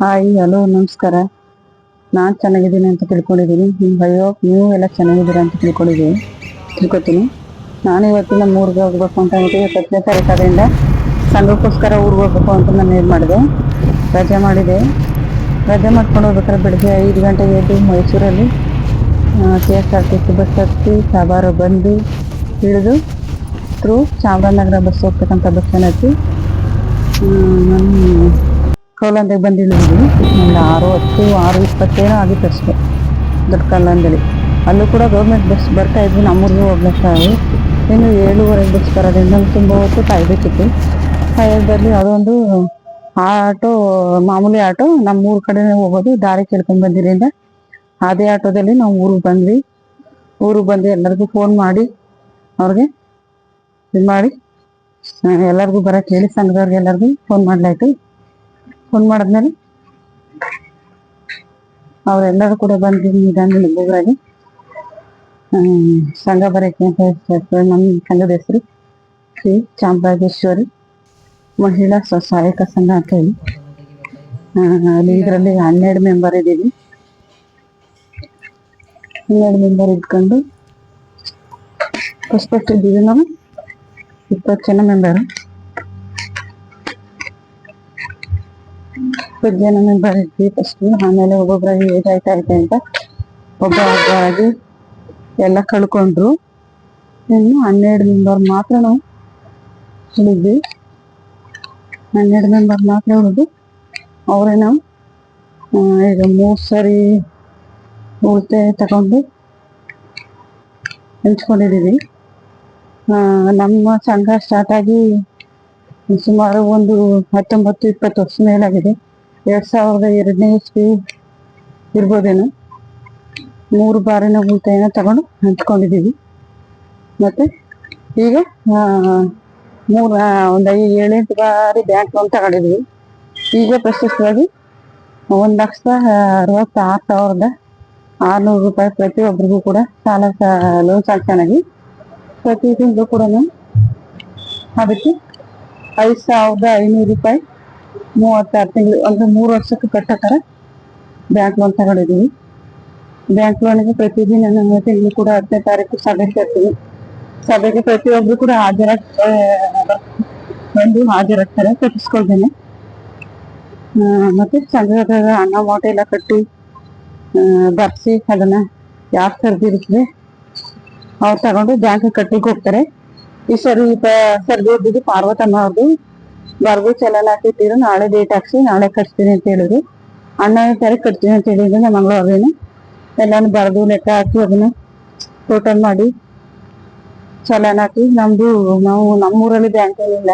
Hi, hello, ನಮಸ್ಕಾರ. ನಾನು ಚೆನ್ನಾಗಿದ್ದೀನಿ ಅಂತ ತಿಳ್ಕೊಂಡಿದ್ದೀನಿ. ನೀವು ಎಲ್ಲ ಚೆನ್ನಾಗಿದ್ದೀರಾ ಅಂತ ತಿಳ್ಕೊತೀನಿ. ನಾನು ಇವತ್ತು ನಮ್ಮ ಊರಿಗೆ ಹೋಗ್ಬೇಕು ಅಂತ ಅಂದ್ಬಿಟ್ಟು 10ನೇ ತಾರೀಕು ಅದರಿಂದ ಸಂಘಕ್ಕೋಸ್ಕರ ಊರಿಗೆ ಹೋಗ್ಬೇಕು ಅಂತ ನಾನು ಏನು ಮಾಡಿದೆ, ರಜೆ ಮಾಡಿದೆ. ರಜೆ ಮಾಡ್ಕೊಂಡು ಹೋಗ್ಬೇಕಾದ್ರೆ ಬೆಳಗ್ಗೆ 5 ಗಂಟೆಗೆ ಎದ್ದು ಮೈಸೂರಲ್ಲಿ KSRTC ಬಸ್ ಹತ್ತಿ ಸಾಬಾರು ಬಂದು ಇಳಿದು ಥ್ರೂ ಚಾಮರಾಜನಗರ ಬಸ್ ಹೋಗ್ತಕ್ಕಂಥ ಬಸ್ಸನ್ನು ಹತ್ತಿ ನಾನು ಕೋಲಂದಕ್ಕೆ ಬಂದು ಇಳಿದಿದ್ವಿ. ಒಂದು 6:10, 6:20 ಆಗಿತ್ತು ಅಷ್ಟೇ. ದೊಡ್ಡ ಕಲ್ಲಂದಲ್ಲಿ ಅಲ್ಲೂ ಕೂಡ ಗೌರ್ಮೆಂಟ್ ಬಸ್ ಬರ್ತಾ ಇದ್ವಿ ನಮ್ಮೂರಿಗೆ ಹೋಗ್ಬೇಕಾದ್ರೆ. ಇನ್ನು 7:15 ಬಸ್ ಬರೋದ್ರಿಂದ ನಮ್ಗೆ ತುಂಬ ಹೊತ್ತು ಕಾಯ್ಬೇಕಿತ್ತು. ಕಾಯೋದ್ರಲ್ಲಿ ಅದೊಂದು ಆಟೋ, ಮಾಮೂಲಿ ಆಟೋ, ನಮ್ಮೂರ ಕಡೆ ಹೋಗೋದು ದಾರಿ ಕೇಳ್ಕೊಂಡು ಬಂದಿರಿಂದ ಅದೇ ಆಟೋದಲ್ಲಿ ನಾವು ಊರಿಗೆ ಬಂದ್ವಿ. ಊರಿಗೆ ಬಂದು ಎಲ್ಲರಿಗೂ ಫೋನ್ ಮಾಡಿ ಅವ್ರಿಗೆ ಇದು ಮಾಡಿ ಎಲ್ಲರಿಗೂ ಬರೋಕ್ಕೆ ಹೇಳಿ ಸಂಘದವ್ರಿಗೆ ಎಲ್ಲರಿಗೂ ಫೋನ್ ಮಾಡಲಾಯ್ತು. ಫೋನ್ ಮಾಡಿದ್ಮೇಲೆ ಅವರೆಲ್ಲರೂ ಕೂಡ ಬಂದು ನಿಧಾನ ಊರಾಗಿ ಸಂಘ ಬರೋಕ್ಕೆ ಅಂತ ಹೇಳ್ತಾರೆ. ನಮ್ಮ ಸಂಘದ ಹೆಸರು ಶ್ರೀ ಚಾಮರಾಜೇಶ್ವರಿ ಮಹಿಳಾ ಸ್ವಸಹಾಯಕ ಸಂಘ ಅಂತ ಹೇಳಿ. ಅಲ್ಲಿ ಇದರಲ್ಲಿ 12 ಮೆಂಬರ್ ಇದ್ದೀವಿ. 12 ಮೆಂಬರ್ ಇದ್ಕೊಂಡು ಫಸ್ಟ್ ಇದ್ದೀವಿ ನಾವು 20 ಜನ ಮೆಂಬರು. 20 ಜನ ಮೆಂಬರ್ ಇದ್ವಿ ಫಸ್ಟ್. ಆಮೇಲೆ ಒಬ್ಬೊಬ್ಬರಾಗಿ ಏಜ್ ಆಯ್ತಾ ಅಂತ ಒಬ್ಬೊಬ್ಬರಾಗಿ ಎಲ್ಲ ಕಳ್ಕೊಂಡ್ರು. ಇನ್ನು 12 ಮೆಂಬರ್ ಮಾತ್ರ ನಾವು ಉಳಿದ್ವಿ. 12 ಮೆಂಬರ್ ಮಾತ್ರ ಉಳಿದು ಅವರೇ ನಾವು ಈಗ 3 ಸರಿ ಉಳಿತಾಯ ತಗೊಂಡು ಹಂಚ್ಕೊಂಡಿದ್ದೀವಿ. ನಮ್ಮ ಸಂಘ ಸ್ಟಾರ್ಟ್ ಆಗಿ ಸುಮಾರು ಒಂದು 19-20 ವರ್ಷ ಮೇಲಾಗಿದೆ. 2002ನೇ ಇಸ್ವಿ ಇರ್ಬೋದೇನೋ. 3 ಬಾರಿನ ಉಳಿತಾಯನ ತಗೊಂಡು ಹಂಚ್ಕೊಂಡಿದ್ದೀವಿ. ಮತ್ತು ಈಗ ಒಂದು 7-8 ಬಾರಿ ಬ್ಯಾಂಕ್ ಲೋನ್ ತಗೊಂಡಿದ್ವಿ. ಈಗ ಪ್ರಶಸ್ತವಾಗಿ 1,66,600 ರೂಪಾಯಿ ಪ್ರತಿಯೊಬ್ಬರಿಗೂ ಕೂಡ ಲೋನ್ ಸ್ಯಾಂಕ್ಷನ್ ಆಗಿ ಪ್ರತಿ ತಿಂಗಳು ಕೂಡ ಅದಕ್ಕೆ 5,500 ರೂಪಾಯಿ 36 ತಿಂಗಳು ಅಂದರೆ 3 ವರ್ಷಕ್ಕೆ ಕಟ್ಟೋ ಥರ ಬ್ಯಾಂಕ್ ಲೋನ್ ತಗೊಂಡಿದ್ದೀವಿ. ಬ್ಯಾಂಕ್ ಲೋನಿಗೆ ಪ್ರತಿದಿನ ನನ್ನ ತಿಂಗಳು ಕೂಡ 10ನೇ ತಾರೀಕು ಸಭೆ ಸೇರ್ತೀವಿ. ಸಭೆಗೆ ಪ್ರತಿಯೊಬ್ಬರು ಕೂಡ ಹಾಜರಾಗ್ತಾರೆ ಕಟ್ಟಿಸ್ಕೊಳ್ತೇನೆ. ಮತ್ತು ಸಂಘದ ಹಣ ಅಮೌಂಟ್ ಎಲ್ಲ ಕಟ್ಟಿ ಬರ್ಸಿ ಅದನ್ನು ಯಾರು ಸರ್ದಿರುತ್ತದೆ ಅವ್ರು ತಗೊಂಡು ಬ್ಯಾಂಕಿಗೆ ಕಟ್ಟಿಗೆ ಹೋಗ್ತಾರೆ. ಈ ಸರಿ ಸರ್ದಿದ್ದು ಪಾರ್ವತಮ್ಮ ಅವ್ರದ್ದು ಬರ್ಗು ಚಲನ ಹಾಕಿಟ್ಟಿರು, ನಾಳೆ ಡೇಟ್ ಹಾಕ್ಸಿ ನಾಳೆ ಕಟ್ತೀನಿ ಅಂತ ಹೇಳಿದ್ರು. 11ನೇ ತಾರೀಕು ಕಟ್ತೀನಿ ಅಂತ ಹೇಳಿದ್ರೆ ನಮ್ಮ ಮಂಗಳವಾರದೇನು ಎಲ್ಲಾನು ಬರೆದು ಲೆಕ್ಕ ಹಾಕಿ ಅದನ್ನು ಟೋಟಲ್ ಮಾಡಿ ಚಲನ ಹಾಕಿ ನಾವು ನಮ್ಮೂರಲ್ಲಿ ಬ್ಯಾಂಕ್ ಏನಿಲ್ಲ,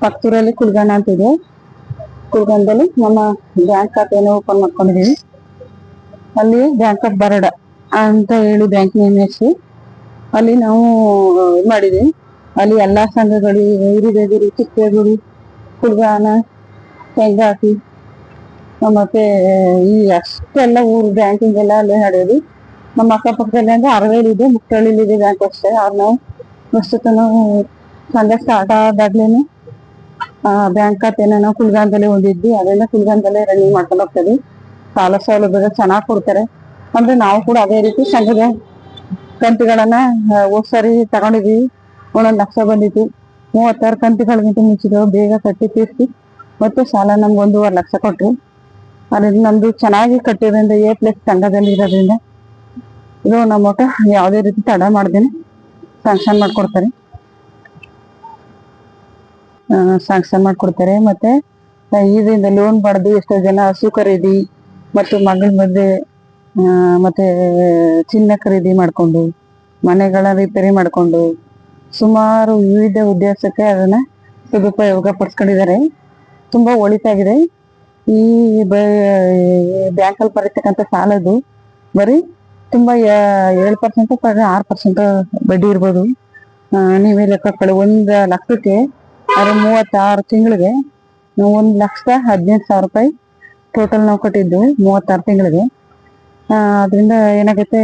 ಪಕ್ಕೂರಲ್ಲಿ ಕುಲ್ಗಣ ಅಂತಿದೆ. ಕುಲ್ಗಣದಲ್ಲಿ ನಮ್ಮ ಬ್ಯಾಂಕ್ ಖಾತೆಯನ್ನು ಓಪನ್ ಮಾಡ್ಕೊಂಡಿದ್ದೀವಿ. ಅಲ್ಲಿ ಬ್ಯಾಂಕ್ ಆಫ್ ಬರೋಡಾ ಅಂತ ಹೇಳಿ ಬ್ಯಾಂಕ್ ನೇಮ್ ಹೆಸರು. ಅಲ್ಲಿ ನಾವು ಮಾಡಿದ್ವಿ. ಅಲ್ಲಿ ಎಲ್ಲ ಸಂಘಗಳು ಹಿರಿಬೇಗೂರು, ಚಿಕ್ಕಬೇಗೂರು, ಕುಲ್ಗಾನ, ತೆಂಗಾಟಿ ಮತ್ತೆ ಈ ಅಷ್ಟೆಲ್ಲ ಊರು ಬ್ಯಾಂಕಿಂಗ್ ಎಲ್ಲ ಅಲ್ಲೇ ನಡೆಯೋದು. ನಮ್ಮ ಅಕ್ಕಪಕ್ಕದಲ್ಲಿ ಅಂದರೆ ಅರವೇಲಿದೆ, ಮುಕ್ತಳ್ಳಿಲಿದೆ ಬ್ಯಾಂಕ್ ಅಷ್ಟೇ. ಅವ್ರು ನಾವು ಪ್ರಸ್ತುತ ನಾವು ಸಂಘ ಸ್ಟಾರ್ಟ್ ಆದಾಗ್ಲೇನೆ ಬ್ಯಾಂಕ್ ಖಾತೆನ ನಾವು ಕುಲ್ಗಾನದಲ್ಲೇ ಹೊಂದಿದ್ವಿ. ಅದರಿಂದ ಕುಲ್ಗಾನದಲ್ಲೇ ರನ್ನಿಂಗ್ ಮಾಡ್ಕೊಂಡು ಹೋಗ್ತೀವಿ. ಸಾಲ ಸೌಲಭ್ಯ ಚೆನ್ನಾಗಿ ಕೊಡ್ತಾರೆ. ಅಂದರೆ ನಾವು ಕೂಡ ಅದೇ ರೀತಿ ಸಂಘದ ಕಂತುಗಳನ್ನ ಸರಿ ತಗೊಂಡಿದ್ವಿ. 1 ಲಕ್ಷ ಬಂದಿತ್ತು. 36 ಕಂತುಗಳಿಗಿಂತ ಮುಂಚಿದವು ಬೇಗ ಕಟ್ಟಿ ತೀರಿಸಿ ಮತ್ತು ಸಾಲ ನಮ್ಗೆ 1.5 ಲಕ್ಷ ಕೊಟ್ಟರು. ಅದರಿಂದ ನಮ್ದು ಚೆನ್ನಾಗಿ ಕಟ್ಟಿರೋದ್ರಿಂದ A+ ಸಂಘದಲ್ಲಿ ಇರೋದ್ರಿಂದ ಇದು ನಮ್ಮ ಒಟ್ಟು ಯಾವುದೇ ರೀತಿ ತಡ ಮಾಡ್ದೇನೆ ಸ್ಯಾಂಕ್ಷನ್ ಮಾಡಿಕೊಡ್ತಾರೆ. ಮತ್ತೆ ಇದರಿಂದ ಲೋನ್ ಪಡೆದು ಎಷ್ಟೋ ಜನ ಹಸು ಖರೀದಿ ಮತ್ತು ಮಗಳ ಮದುವೆ ಮತ್ತೆ ಚಿನ್ನ ಖರೀದಿ ಮಾಡಿಕೊಂಡು ಮನೆಗಳ ರಿಪೇರಿ ಮಾಡಿಕೊಂಡು ಸುಮಾರು ವಿವಿಧ ಉದ್ದೇಶಕ್ಕೆ ಅದನ್ನ ಸದುಪಯೋಗ ಪಡಿಸ್ಕೊಂಡಿದ್ದಾರೆ. ತುಂಬಾ ಒಳಿತಾಗಿದೆ. ಈ ಬ್ಯಾಂಕಲ್ಲಿ ಬರೀತಕ್ಕಂಥ ಸಾಲದು ಬರೀ ತುಂಬಾ 7% 6% ಬಡ್ಡಿ ಇರ್ಬೋದು. ನೀವೇ ಲೆಕ್ಕ ಹಾಕೊಳ್ಳಿ. 1 ಲಕ್ಷಕ್ಕೆ 36 ತಿಂಗಳಿಗೆ 1,18,000 ರೂಪಾಯಿ ಟೋಟಲ್ ನಾವು ಕಟ್ಟಿದ್ದು 36 ತಿಂಗಳಿಗೆ. ಅದರಿಂದ ಏನಾಗುತ್ತೆ,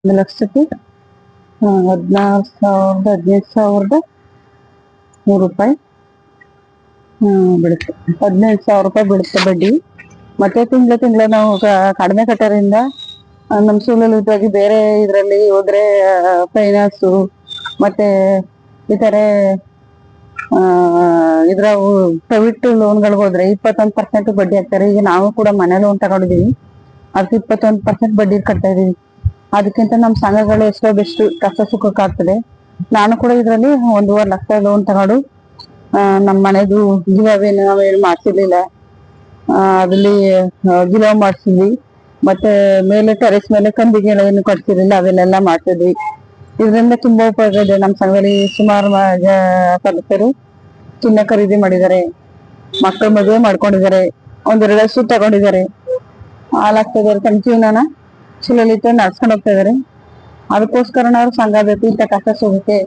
1 ಲಕ್ಷಕ್ಕೆ 18,000 ರೂಪಾಯಿ ಬೀಳುತ್ತೆ. 15,000 ರೂಪಾಯಿ ಬೀಳುತ್ತೆ ಬಡ್ಡಿ. ಮತ್ತೆ ತಿಂಗಳ ನಾವು ಕಡಿಮೆ ಕಟ್ಟೋದ್ರಿಂದ ನಮ್ಮ ಸುಲಲಿತವಾಗಿ ಬೇರೆ ಇದರಲ್ಲಿ ಹೋದ್ರೆ ಫೈನಾನ್ಸು ಮತ್ತೆ ಈ ತರ ಇದ್ರ ಪ್ರೈವೇಟ್ ಲೋನ್ಗಳಿಗೆ ಹೋದ್ರೆ 21% ಬಡ್ಡಿ ಹಾಕ್ತಾರೆ. ಈಗ ನಾವು ಕೂಡ ಮನೆ ಲೋನ್ ತಗೊಂಡಿದೀವಿ, ಅದಕ್ಕೆ 21% ಬಡ್ಡಿ ಕಟ್ತಾ ಇದೀವಿ. ಅದಕ್ಕಿಂತ ನಮ್ಮ ಸಂಘಗಳು ಎಷ್ಟೋ ಬೆಸ್ಟ್ ಕಷ್ಟ ಸುಖಕ್ಕಾಗ್ತದೆ. ನಾನು ಕೂಡ ಇದ್ರಲ್ಲಿ 1.5 ಲಕ್ಷ ಲೋನ್ ತಗೊಂಡು ನಮ್ಮ ಮನೆದು ಗಿಲವೇನು ನಾವೇನು ಮಾಡ್ಸಿರ್ಲಿಲ್ಲ, ಅದ್ರಲ್ಲಿ ಗಿಲವ್ ಮಾಡ್ಸಿದ್ವಿ. ಮತ್ತೆ ಮೇಲೆ ಟೆರೆಸ್ ಮೇಲೆ ಕಂಬಿಗೆಲ್ಲ ಏನು ಕಟ್ಸಿರ್ಲಿಲ್ಲ, ಅವೆಲ್ಲ ಮಾಡ್ತಿದ್ವಿ. ಇದರಿಂದ ತುಂಬಾ ಉಪಯೋಗ ಇದೆ. ನಮ್ಮ ಸಂಘದಲ್ಲಿ ಸುಮಾರು ಸದಸ್ಯರು ಚಿನ್ನ ಖರೀದಿ ಮಾಡಿದ್ದಾರೆ, ಮಕ್ಕಳ ಮದುವೆ ಮಾಡ್ಕೊಂಡಿದ್ದಾರೆ, 1-2 ಹಸು ತಗೊಂಡಿದ್ದಾರೆ. ಹಾಲಾಗ್ತಿದ್ದಾರೆ, ತಮ್ಮ ಜೀವನನ ಸುಲಲಿತ ನಡ್ಸ್ಕೊಂಡು ಹೋಗ್ತಾ ಇದಾರೆ. ಅದಕ್ಕೋಸ್ಕರ ನಾವು ಸಂಘ ಬೇಕು. ಇಂಥ ಕಷ್ಟ ಸುಖಕ್ಕೆ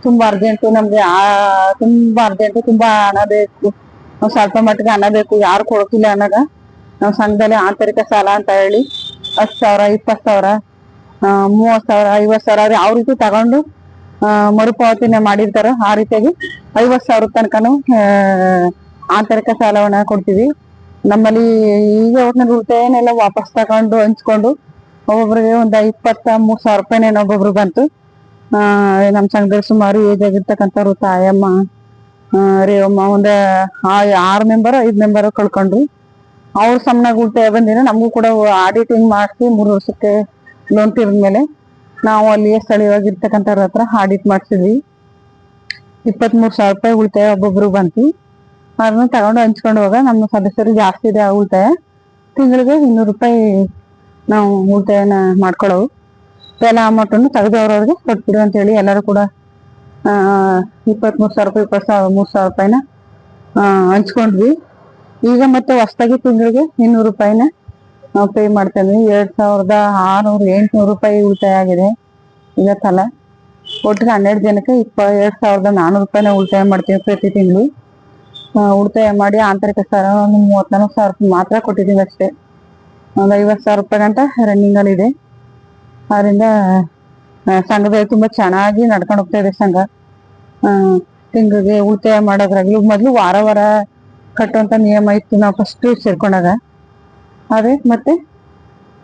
ತುಂಬಾ ಅರ್ಜೆಂಟು, ನಮ್ಗೆ ತುಂಬಾ ಅರ್ಜೆಂಟು, ತುಂಬಾ ಹಣ ಬೇಕು, ಸ್ವಲ್ಪ ಮಟ್ಟಿಗೆ ಹಣ ಬೇಕು, ಯಾರು ಕೊಡೋಕಿಲ್ಲ ಅನ್ನೋದ ನಾವು ಸಂಘದಲ್ಲಿ ಆಂತರಿಕ ಸಾಲ ಅಂತ ಹೇಳಿ 10,000, 20,000, 30,000, 50,000 ಯಾವ ರೀತಿ ತಗೊಂಡು ಮರುಪಾವತಿನ ಮಾಡಿರ್ತಾರೋ ಆ ರೀತಿಯಾಗಿ 50,000 ತನಕನು ಆಂತರಿಕ ಸಾಲವನ್ನ ಕೊಡ್ತೀವಿ. ನಮ್ಮಲ್ಲಿ ಈಗ ಒಟ್ಟಿನಲ್ಲಿ ಉಳಿತಾಯನೆಲ್ಲ ವಾಪಸ್ ತಗೊಂಡು ಹಂಚ್ಕೊಂಡು ಒಬ್ಬೊಬ್ರಿಗೆ ಒಂದು 23,000 ರೂಪಾಯಿನೇನೋ ಒಬ್ಬೊಬ್ರು ಬಂತು. ನಮ್ಮ ಸಂಘದಲ್ಲಿ ಸುಮಾರು ಏಜ್ ಆಗಿರ್ತಕ್ಕಂಥವ್ರು ತಾಯಮ್ಮ, ರೇವಮ್ಮ, 6 ಮೆಂಬರ್ 5 ಮೆಂಬರ್ ಕಳ್ಕೊಂಡ್ರು. ಅವ್ರು ಸಣ್ಣಾಗ ಉಳಿತಾಯ ಬಂದಿನ ನಮಗೂ ಕೂಡ ಆಡಿಟಿಂಗ್ ಮಾಡಿಸಿ 3 ವರ್ಷಕ್ಕೆ ಲೋನ್ ತೀರಿದ್ಮೇಲೆ ನಾವು ಅಲ್ಲಿ ಸ್ಥಳೀಯವಾಗಿರ್ತಕ್ಕಂಥವ್ರ ಹತ್ರ ಆಡಿಟ್ ಮಾಡಿಸಿದ್ವಿ. 23,000 ರೂಪಾಯಿ ಉಳಿತಾಯ ಒಬ್ಬೊಬ್ರು ಬಂತು. ಅದನ್ನ ತಗೊಂಡು ಹಂಚ್ಕೊಂಡು ಹೋಗ ನಮ್ಮ ಸದಸ್ಯರು ಜಾಸ್ತಿ ಇದೆ ಉಳಿತಾಯ. ತಿಂಗಳಿಗೆ 200 ರೂಪಾಯಿ ನಾವು ಉಳಿತಾಯನ ಮಾಡ್ಕೊಳ್ಳೋವು. ಎಲ್ಲ ಅಮೌಂಟನ್ನು ತೆಗೆದವ್ರವ್ರಿಗೆ ಕೊಟ್ಬಿಡು ಅಂತ ಹೇಳಿ ಎಲ್ಲರೂ ಕೂಡ 23,000 ರೂಪಾಯಿ 23,000 ರೂಪಾಯಿನ ಹಂಚ್ಕೊಂಡ್ವಿ. ಈಗ ಮತ್ತೆ ಹೊಸದಾಗಿ ತಿಂಗಳಿಗೆ 200 ರೂಪಾಯಿನ ನಾವು ಪೇ ಮಾಡ್ತಾ ಇದ್ವಿ. 2,600 800 ರೂಪಾಯಿ ಉಳಿತಾಯ ಆಗಿದೆ ಈಗ ತಲಾ. ಒಟ್ಟಿಗೆ 12 ಜನಕ್ಕೆ 2,400 ರೂಪಾಯಿನ ಉಳಿತಾಯ ಮಾಡ್ತೀವಿ ಪ್ರತಿ ತಿಂಗಳು. ಉಳಿತಾಯ ಮಾಡಿ ಆಂತರಿಕ ಸಾಲ ಒಂದು 34,000 ರೂಪಾಯಿ ಮಾತ್ರ ಕೊಟ್ಟಿದ್ದೀವಿ ಅಷ್ಟೇ. ಒಂದು 50,000 ರೂಪಾಯಿ ಗಂಟ ರನ್ನಿಂಗ್ ಅಲ್ಲಿ ಇದೆ. ಅದರಿಂದ ಸಂಘದಲ್ಲಿ ತುಂಬಾ ಚೆನ್ನಾಗಿ ನಡ್ಕೊಂಡು ಹೋಗ್ತಾ ಇದೆ ಸಂಘ. ತಿಂಗಳಿಗೆ ಉಳಿತಾಯ ಮಾಡೋದ್ರಾಗ್ಲಿ ಮೊದ್ಲು ವಾರ ಕಟ್ಟುವಂತ ನಿಯಮ ಇತ್ತು ನಾವು ಫಸ್ಟ್ ಸೇರ್ಕೊಂಡಾಗ. ಅದೇ ಮತ್ತೆ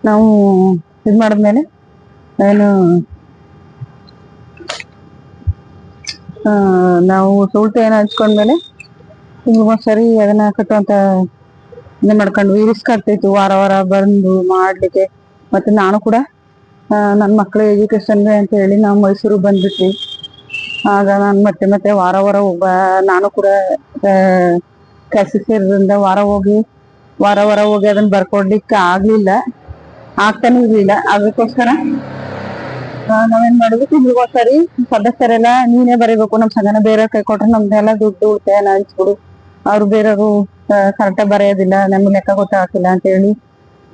ನಾವು ಇದು ಮಾಡಿದ್ಮೇಲೆ ಏನು ನಾವು ಉಳಿತಾಯನ ಹಂಚ್ಕೊಂಡ್ಮೇಲೆ ತಿಂಗಳಿಗೊಂದ್ಸರಿ ಅದನ್ನ ಕಟ್ಟುವಂತ ಇದು ಮಾಡ್ಕೊಂಡ್ವಿ. ರಿಸ್ಕ್ ಆಗ್ತೈತು ವಾರ ಬಂದು ಮಾಡ್ಲಿಕ್ಕೆ. ಮತ್ತೆ ನಾನು ಕೂಡ ನನ್ನ ಮಕ್ಕಳ ಎಜುಕೇಶನ್ಗೆ ಅಂತ ಹೇಳಿ ನಾವು ಮೈಸೂರು ಬಂದ್ಬಿಟ್ವಿ. ಆಗ ನಾನು ಮತ್ತೆ ವಾರ ನಾನು ಕೂಡ ಕೆಲಸ ಸೇರಿದ್ರಿಂದ ವಾರ ಹೋಗಿ ಅದನ್ನ ಬರ್ಕೊಡ್ಲಿಕ್ಕೆ ಆಗ್ತಾನೆ ಇರ್ಲಿಲ್ಲ. ಅದಕ್ಕೋಸ್ಕರ ನಾವೇನ್ ಮಾಡಿದ್ವಿ, ತಿಂಗಳಿಗೊಂದ್ಸರಿ ಸದಸ್ಯರೆಲ್ಲ ನೀನೇ ಬರೀಬೇಕು, ನಮ್ ಸಂಘನ ಬೇರೆ ಕೈ ಕೊಟ್ರೆ ನಮ್ದೆಲ್ಲ ದುಡ್ಡು ಉಳಿತಾಯನ ಹಂಚ್ಬಿಡು, ಅವ್ರು ಬೇರೆಯವರು ಕರೆಕ್ಟಾಗಿ ಬರೆಯೋದಿಲ್ಲ, ನಮ್ಗೆ ಲೆಕ್ಕ ಗೊತ್ತಾಗ್ತಿಲ್ಲ ಅಂತ ಹೇಳಿ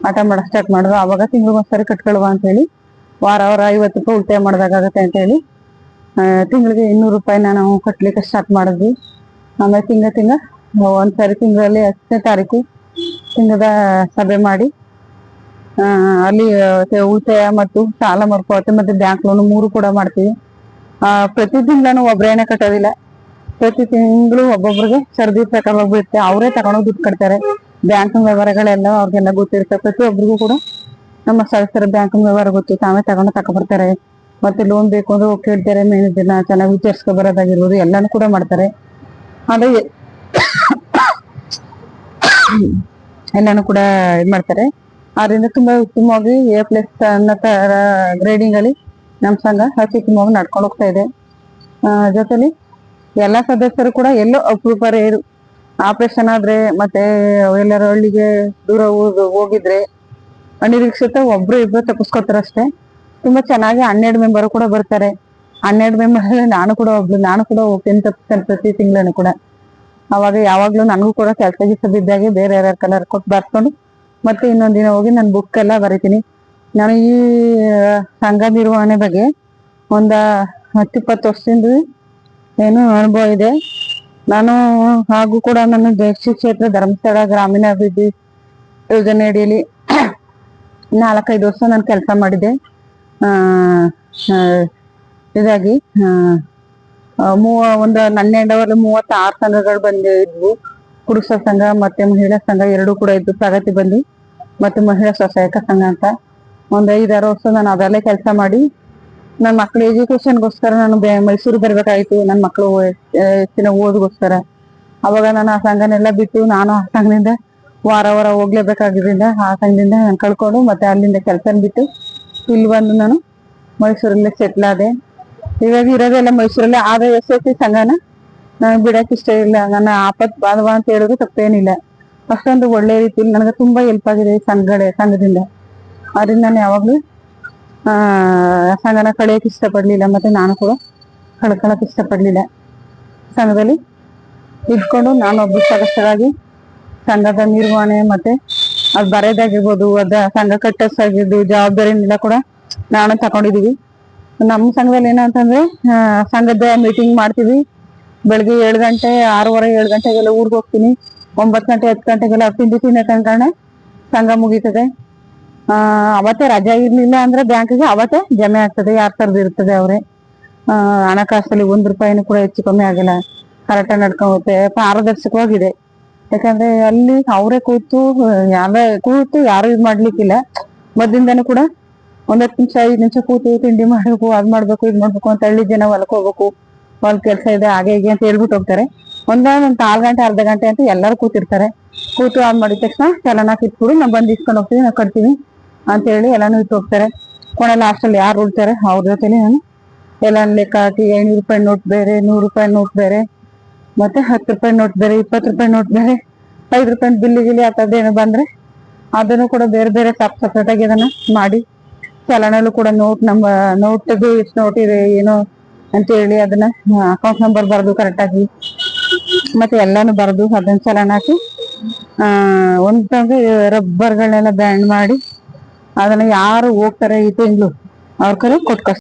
ಆಟ ಮಾಡಕ್ ಸ್ಟಾರ್ಟ್ ಮಾಡಿದ್ರು. ಅವಾಗ ತಿಂಗಳಿಗೊಂದ್ಸರಿ ಕಟ್ಕೊಳ್ವಾ ಅಂತ ಹೇಳಿ ವಾರ 50 ರೂಪಾಯಿ ಉಳಿತಾಯ ಮಾಡೋದಾಗತ್ತೆ ಅಂತ ಹೇಳಿ ತಿಂಗಳಿಗೆ 200 ರೂಪಾಯಿನ ನಾವು ಕಟ್ಲಿಕ್ಕೆ ಸ್ಟಾರ್ಟ್ ಮಾಡಿದ್ವಿ. ಆಮೇಲೆ ತಿಂಗಳ ಒಂದ್ಸರಿ ತಿಂಗಳಲ್ಲಿ 10ನೇ ತಾರೀಕು ತಿಂಗಳದ ಸಭೆ ಮಾಡಿ ಅಲ್ಲಿ ಉಳಿತಾಯ ಮತ್ತು ಸಾಲ ಮರುಪಾವತಿ ಮತ್ತೆ ಬ್ಯಾಂಕ್ ಲೋನ್ 3 ಕೂಡ ಮಾಡ್ತೀವಿ. ಪ್ರತಿ ತಿಂಗಳೂ ಒಬ್ರೇನೆ ಕಟ್ಟೋದಿಲ್ಲ, ಪ್ರತಿ ತಿಂಗಳು ಒಬ್ಬೊಬ್ರಿಗೆ ಸರದಿ ಪ್ರಕಾರ ಬೀಳುತ್ತೆ, ಅವರೇ ತಗೊಂಡೋಗಿ ದುಡ್ಡು ಕಟ್ತಾರೆ. ಬ್ಯಾಂಕ್ ವ್ಯವಹಾರಗಳೆಲ್ಲ ಅವ್ರಿಗೆಲ್ಲ ಗೊತ್ತಿರುತ್ತೆ. ಪ್ರತಿಯೊಬ್ಬರಿಗೂ ಕೂಡ ನಮ್ಮ ಸದಸ್ಯರ ಬ್ಯಾಂಕ್ ವ್ಯವಹಾರ ಗೊತ್ತು, ತಾವೇ ತಗೊಂಡ್ಬರ್ತಾರೆ. ಮತ್ತೆ ಲೋನ್ ಬೇಕು ಅಂದ್ರೆ ಕೇಳ್ತಾರೆ, ಮ್ಯಾನೇಜರ್ನ ಚೆನ್ನಾಗಿ ವಿಚಾರಿಸ್ಕೊ ಬರೋದಾಗಿರ್ಬೋದು ಎಲ್ಲಾನು ಕೂಡ ಮಾಡ್ತಾರೆ. ಅದೇ ಎಲ್ಲಾನು ಕೂಡ ಇದ್ ಮಾಡ್ತಾರೆ. ಅದರಿಂದ ತುಂಬಾ ಉತ್ತಮವಾಗಿ A+ ಅನ್ನೋ ತರ ಗ್ರೇಡಿಂಗ್ ಅಲ್ಲಿ ನಮ್ ಸಂಘ ಅತ್ಯುತ್ತಮವಾಗಿ ನಡ್ಕೊಂಡು ಹೋಗ್ತಾ ಇದೆ. ಜೊತೆಲಿ ಎಲ್ಲಾ ಸದಸ್ಯರು ಕೂಡ ಎಲ್ಲೋ ಅಪರೂಪ ರೇರು ಆಪರೇಷನ್ ಆದ್ರೆ ಮತ್ತೆ ಎಲ್ಲರ ಹಳ್ಳಿಗೆ ದೂರ ಹೋಗಿದ್ರೆ ಅನಿರೀಕ್ಷಿತ 1-2 ತಪ್ಪಿಸ್ಕೊತಾರ ಅಷ್ಟೇ. ತುಂಬಾ ಚೆನ್ನಾಗಿ 12 ಮೆಂಬರ್ ಕೂಡ ಬರ್ತಾರೆ. 12 ಮೆಂಬರ್ ನಾನು ಕೂಡ ಹೋಗ್ತೀನಿ ತಪ್ಪಿಸ್ತಾನೆ ಪ್ರತಿ ತಿಂಗಳೂ ಕೂಡ. ಅವಾಗ ಯಾವಾಗ್ಲೂ ನನಗೂ ಕೂಡ ಕೆಲಸ ಬಿದ್ದಾಗೆ ಬೇರೆ ಯಾರ ಕಲರ್ ಕೊಟ್ಟು ಬರ್ಕೊಂಡು ಮತ್ತೆ ಇನ್ನೊಂದ್ ದಿನ ಹೋಗಿ ನಾನು ಬುಕ್ ಎಲ್ಲ ಬರಿತೀನಿ. ನಾನು ಈ ಸಂಘ ನಿರ್ವಹಣೆ ಬಗ್ಗೆ ಒಂದ 10-20 ವರ್ಷದಿಂದ ಏನು ಅನುಭವ ಇದೆ. ನಾನು ಹಾಗೂ ಕೂಡ ನನ್ನ ಶ್ರೀ ಕ್ಷೇತ್ರ ಧರ್ಮಸ್ಥಳ ಗ್ರಾಮೀಣ ಅಭಿವೃದ್ಧಿ ಯೋಜನೆ ಅಡಿಯಲ್ಲಿ 4-5 ವರ್ಷ ನಾನು ಕೆಲಸ ಮಾಡಿದೆ. ಇದಾಗಿ ಒಂದು ನನ್ನ ಹೆಂಡವಲ್ಲಿ 36 ಸಂಘಗಳು ಬಂದಿದ್ವು. ಪುರುಷ ಸಂಘ ಮತ್ತೆ ಮಹಿಳಾ ಸಂಘ ಎರಡೂ ಕೂಡ ಇದ್ದು, ಪ್ರಗತಿ ಬಂದು ಮತ್ತೆ ಮಹಿಳಾ ಸ್ವಸಹಾಯಕ ಸಂಘ ಅಂತ. ಒಂದ್ 5-6 ವರ್ಷ ನಾನು ಅದರಲ್ಲೇ ಕೆಲಸ ಮಾಡಿ ನನ್ನ ಮಕ್ಳ ಎಜುಕೇಶನ್ಗೋಸ್ಕರ ನಾನು ಮೈಸೂರು ಬರ್ಬೇಕಾಯ್ತು, ನನ್ನ ಮಕ್ಕಳು ಹೆಚ್ಚಿನ ಓದ್ಗೋಸ್ಕರ. ಅವಾಗ ನಾನು ಆ ಸಂಘನೆಲ್ಲ ಬಿಟ್ಟು ನಾನು ಆ ಸಂಘದಿಂದ ವಾರ ವಾರ ಹೋಗ್ಲೇಬೇಕಾಗಿದ್ರಿಂದ ಆ ಸಂಘದಿಂದ ನಾನು ಕಳ್ಕೊಂಡು ಮತ್ತೆ ಅಲ್ಲಿಂದ ಕೆಲಸ ಬಿಟ್ಟು ಇಲ್ಲಿ ಬಂದು ನಾನು ಮೈಸೂರಲ್ಲೇ ಸೆಟ್ಲ್ ಆದೆ. ಇವಾಗ ಇರೋದೆಲ್ಲ ಮೈಸೂರಲ್ಲೇ. ಆದ್ರೆ SSC ಸಂಘನ ನಾನು ಬಿಡಕ್ ಇಷ್ಟ ಇಲ್ಲ. ನನ್ನ ಆಪತ್ ಬಾಧವ ಅಂತ ಹೇಳಿದ್ರು ತಪ್ಪೇನಿಲ್ಲ. ಅಷ್ಟೊಂದು ಒಳ್ಳೆ ರೀತಿಯಲ್ಲಿ ನನಗೆ ತುಂಬಾ ಹೆಲ್ಪ್ ಆಗಿದೆ ಈ ಸಂಘದಿಂದ. ಅದರಿಂದ ನಾನು ಯಾವಾಗ್ಲೂ ಸಂಘನ ಕಳಿಯಕ್ ಇಷ್ಟಪಡ್ಲಿಲ್ಲ, ಮತ್ತೆ ನಾನು ಕೂಡ ಕಳ್ಕೊಳಕ್ ಇಷ್ಟಪಡ್ಲಿಲ್ಲ. ಸಂಘದಲ್ಲಿ ಇಟ್ಕೊಂಡು ನಾನು ಒಬ್ಬ ಸದಸ್ಯರಾಗಿ ಸಂಘದ ನಿರ್ವಹಣೆ ಮತ್ತೆ ಅದ್ ಬರೆದಾಗಿರ್ಬೋದು, ಅದ ಸಂಘ ಕಟ್ಟೋಸಾಗಿರ್ಬೋದು ಜವಾಬ್ದಾರಿನೆಲ್ಲ ಕೂಡ ನಾನು ತಕೊಂಡಿದೀವಿ. ನಮ್ಮ ಸಂಘದಲ್ಲಿ ಏನಂತಂದ್ರೆ ಸಂಘದ ಮೀಟಿಂಗ್ ಮಾಡ್ತೀವಿ. ಬೆಳಗ್ಗೆ 7 ಗಂಟೆ 6:15 7 ಗಂಟೆಗೆಲ್ಲ ಊರ್ಗ್ ಹೋಗ್ತೀನಿ. 9 ಗಂಟೆ 10 ಗಂಟೆಗೆಲ್ಲ ತಿಂಡಿ ತಿನ್ನೋ ತನಕ ಸಂಘ ಮುಗೀತದೆ. ಅವತ್ತೇ ರಜಾ ಇರ್ಲಿಲ್ಲ ಅಂದ್ರೆ ಬ್ಯಾಂಕಿಗೆ ಅವತ್ತೇ ಜಮೆ ಆಗ್ತದೆ. ಯಾರ್ ತರದ್ ಇರ್ತದೆ ಅವ್ರೆ. ಹಣಕಾಸಲ್ಲಿ ₹1 ಕೂಡ ಹೆಚ್ಚು ಕಮ್ಮಿ ಆಗಿಲ್ಲ. ಕರೆಕ್ಟಾಗಿ ನಡ್ಕೊಂಡುತ್ತೆ, ಪಾರದರ್ಶಕವಾಗಿದೆ. ಯಾಕಂದ್ರೆ ಅಲ್ಲಿ ಅವರೇ ಕೂತು ಯಾರು ಇದ್ ಮಾಡ್ಲಿಕ್ಕಿಲ್ಲ. ಮದ್ದಿಂದನೂ ಕೂಡ 10 ನಿಮಿಷ 5 ನಿಮಿಷ ಕೂತು ತಿಂಡಿ ಮಾಡ್ಬೇಕು, ಅದ್ ಮಾಡ್ಬೇಕು ಇದ್ ಮಾಡ್ಬೇಕು ಅಂತ ಹಳ್ಳಿ ಜನ ಹೊಲಕ್ ಹೋಗ್ಬೇಕು, ಹೊಲ ಕೆಲ್ಸ ಇದೆ ಹಾಗೆ ಹೀಗೆ ಅಂತ ಹೇಳ್ಬಿಟ್ಟು ಹೋಗ್ತಾರೆ. ಒಂದ್ 1/4 ಗಂಟೆ ಅರ್ಧ ಗಂಟೆ ಅಂತ ಎಲ್ಲರೂ ಕೂತಿರ್ತಾರೆ. ಕೂತು ಆದ್ ಮಾಡಿದ ತಕ್ಷಣ ಚಲನ ಕಿತ್ಬಿಡು ನಾವು ಬಂದ್ ಇಸ್ಕೊಂಡ್ ಹೋಗ್ತೀವಿ, ನಾವು ಕಟ್ತೀವಿ ಅಂತ ಹೇಳಿ ಎಲ್ಲಾನು ಇಟ್ಟು ಹೋಗ್ತಾರೆ. ಕೊನೆ ಲಾಸ್ಟ್ ಅಲ್ಲಿ ಯಾರು ಉಳ್ತಾರೆ ಅವ್ರ ಜೊತೆಲಿ ನಾನು ಎಲ್ಲ ಲೆಕ್ಕ ಹಾಕಿ ₹500 ನೋಟ್ ಬೇರೆ, ₹100 ನೋಟ್ ಬೇರೆ, ಮತ್ತೆ ₹10 ನೋಟ್ ಬೇರೆ, ₹20 ನೋಟ್ ಬೇರೆ, ₹5 ಬಿಲ್ಲಿ ಆ ಥರದ್ದೇನು ಬಂದ್ರೆ ಅದನ್ನು ಕೂಡ ಬೇರೆ ಬೇರೆ ಸಪ್ರೇಟ್ ಆಗಿ ಅದನ್ನ ಮಾಡಿ ಚಲನಲ್ಲೂ ಕೂಡ ನೋಟ್ಗೆ ಎಷ್ಟು ನೋಟ್ ಇದೆ ಏನೋ ಅಂತ ಹೇಳಿ ಅದನ್ನ ಅಕೌಂಟ್ ನಂಬರ್ ಬರೆದು ಕರೆಕ್ಟಾಗಿ ಮತ್ತೆ ಎಲ್ಲಾನು ಬರೆದು ಅದನ್ನ ಚಲನ ಹಾಕಿ ಒಂದಂದ್ರೆ ರಬ್ಬರ್ಗಳನ್ನೆಲ್ಲ ಬ್ಯಾಂಡ್ ಮಾಡಿ ಅದನ್ನ ಯಾರು ಹೋಗ್ತಾರೆ ಈ ತಿಂಗಳು ಅವ್ರ ಕಡೆ ಕೊಟ್ಕೊ